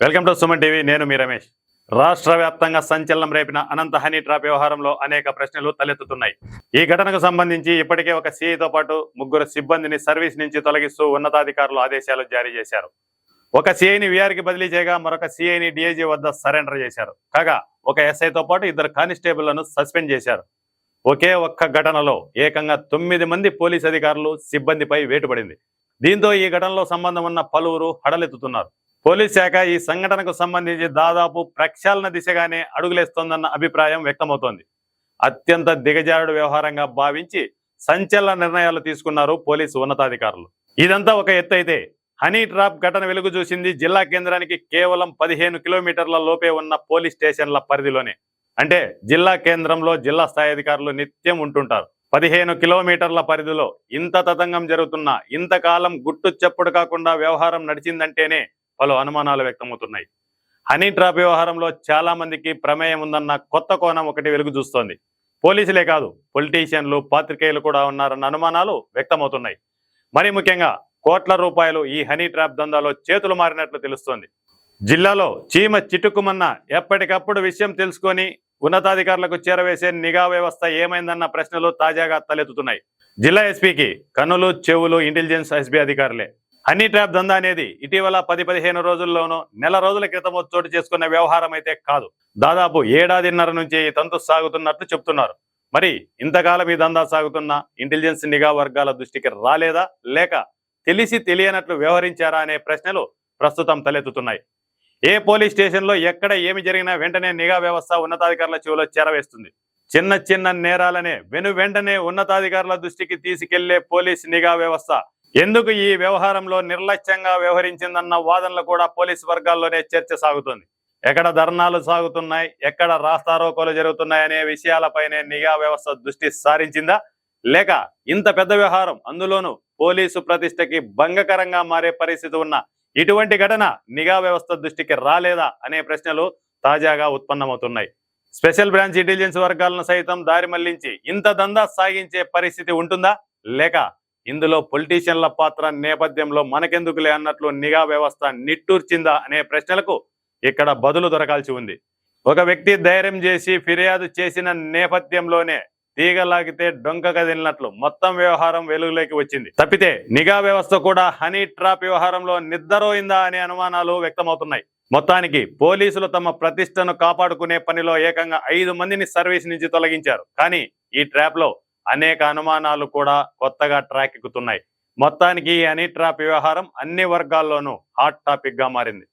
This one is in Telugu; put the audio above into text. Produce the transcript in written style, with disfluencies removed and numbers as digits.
Welcome to Suman TV. నేను మీ రమేష్. రాష్ట్ర వ్యాప్తంగా సంచలనం రేపిన అనంత హనీ ట్రాప్ వ్యవహారంలో అనేక ప్రశ్నలు తలెత్తుతున్నాయి. ఈ ఘటనకు సంబంధించి ఇప్పటికే ఒక సీఐతో పాటు ముగ్గురు సిబ్బందిని సర్వీస్ నుంచి తొలగిస్తూ ఉన్నతాధికారులు ఆదేశాలు జారీ చేశారు. ఒక సీఐని వీఆర్కి బదిలీ చేయగా మరొక సీఐని డీఐజీ వద్ద సరెండర్ చేశారు. కాగా ఒక ఎస్ఐతో పాటు ఇద్దరు కానిస్టేబుళ్లను సస్పెండ్ చేశారు. ఒకే ఒక్క ఘటనలో ఏకంగా 9 మంది పోలీస్ అధికారులు సిబ్బందిపై వేటుపడింది. దీంతో ఈ ఘటనలో సంబంధం ఉన్న పలువురు హడలెత్తుతున్నారు. పోలీస్ శాఖ ఈ సంఘటనకు సంబంధించి దాదాపు ప్రక్షాళన దిశగానే అడుగులేస్తోందన్న అభిప్రాయం వ్యక్తమవుతోంది. అత్యంత దిగజారుడు వ్యవహారంగా భావించి సంచలన నిర్ణయాలు తీసుకున్నారు పోలీసు ఉన్నతాధికారులు. ఇదంతా ఒక ఎత్తు అయితే, హనీ ట్రాప్ ఘటన వెలుగు చూసింది జిల్లా కేంద్రానికి కేవలం 15 కిలోమీటర్ల లోపే ఉన్న పోలీస్ స్టేషన్ల పరిధిలోనే. అంటే జిల్లా కేంద్రంలో జిల్లా స్థాయి అధికారులు నిత్యం ఉంటుంటారు. 15 కిలోమీటర్ల పరిధిలో ఇంత తతంగం జరుగుతున్నా, ఇంతకాలం గుట్టు చప్పుడు కాకుండా వ్యవహారం నడిచిందంటేనే పలు అనుమానాలు వ్యక్తమవుతున్నాయి. హనీ ట్రాప్ వ్యవహారంలో చాలా మందికి ప్రమేయం ఉందన్న కొత్త కోణం ఒకటి వెలుగు చూస్తోంది. పోలీసులే కాదు, పొలిటీషియన్లు, పాత్రికేయులు కూడా ఉన్నారన్న అనుమానాలు వ్యక్తమవుతున్నాయి. మరి ముఖ్యంగా కోట్ల రూపాయలు ఈ హనీ ట్రాప్ దందాలో చేతులు మారినట్లు తెలుస్తోంది. జిల్లాలో చీమ చిటుకుమన్న ఎప్పటికప్పుడు విషయం తెలుసుకొని ఉన్నతాధికారులకు చేరవేసే నిఘా వ్యవస్థ ఏమైందన్న ప్రశ్నలు తాజాగా తలెత్తుతున్నాయి. జిల్లా ఎస్పీకి కన్నులు చెవులు ఇంటెలిజెన్స్ ఎస్బీ అధికారులే. హనీ ట్రాప్ దందా అనేది ఇటీవల 10-15 రోజుల్లోనూ నెల రోజుల క్రితం చోటు చేసుకున్న వ్యవహారం అయితే కాదు. దాదాపు ఏడాదిన్నర నుంచి ఈ తంతు సాగుతున్నట్లు చెప్తున్నారు. మరి ఇంతకాలం ఈ దందా సాగుతున్న ఇంటెలిజెన్స్ నిఘా వర్గాల దృష్టికి రాలేదా, లేక తెలిసి తెలియనట్లు వ్యవహరించారా అనే ప్రశ్నలు ప్రస్తుతం తలెత్తుతున్నాయి. ఏ పోలీస్ స్టేషన్లో ఎక్కడ ఏమి జరిగినా వెంటనే నిఘా వ్యవస్థ ఉన్నతాధికారుల చెవిలో చేరవేస్తుంది. చిన్న చిన్న నేరాలనే వెంటనే ఉన్నతాధికారుల దృష్టికి తీసుకెళ్లే పోలీస్ నిఘా వ్యవస్థ ఎందుకు ఈ వ్యవహారంలో నిర్లక్ష్యంగా వ్యవహరించిందన్న వాదనలు కూడా పోలీసు వర్గాల్లోనే చర్చ సాగుతుంది. ఎక్కడ ధర్నాలు సాగుతున్నాయి, ఎక్కడ రాస్తారోకోలు జరుగుతున్నాయనే విషయాలపైనే నిఘా వ్యవస్థ దృష్టి సారించిందా, లేక ఇంత పెద్ద వ్యవహారం, అందులోనూ పోలీసు ప్రతిష్టకి భంగకరంగా మారే పరిస్థితి ఉన్న ఇటువంటి ఘటన నిఘా వ్యవస్థ దృష్టికి రాలేదా అనే ప్రశ్నలు తాజాగా ఉత్పన్నమవుతున్నాయి. స్పెషల్ బ్రాంచ్ ఇంటెలిజెన్స్ వర్గాలను సైతం దారి మళ్లించి ఇంత దందా సాగించే పరిస్థితి ఉంటుందా, లేక ఇందులో పొలిటీషియన్ల పాత్ర నేపథ్యంలో మనకెందుకులే అన్నట్లు నిఘా వ్యవస్థ నిట్టూర్చిందా అనే ప్రశ్నలకు ఇక్కడ బదులు దొరకాల్సి ఉంది. ఒక వ్యక్తి ధైర్యం చేసి ఫిర్యాదు చేసిన నేపథ్యంలోనే తీగలాగితే డొంక కదిలినట్లు మొత్తం వ్యవహారం వెలుగులోకి వచ్చింది. తప్పితే నిఘా వ్యవస్థ కూడా హనీ ట్రాప్ వ్యవహారంలో నిద్రపోయిందా అనే అనుమానాలు వ్యక్తమవుతున్నాయి. మొత్తానికి పోలీసులు తమ ప్రతిష్టను కాపాడుకునే పనిలో ఏకంగా 5 మందిని సర్వీస్ నుంచి తొలగించారు. కానీ ఈ ట్రాప్ లో అనేక అనుమానాలు కూడా కొత్తగా ట్రాక్ ఎక్కుతున్నాయి. మొత్తానికి ఈ హనీ ట్రాప్ వ్యవహారం అన్ని వర్గాల్లోనూ హాట్ టాపిక్ గా మారింది.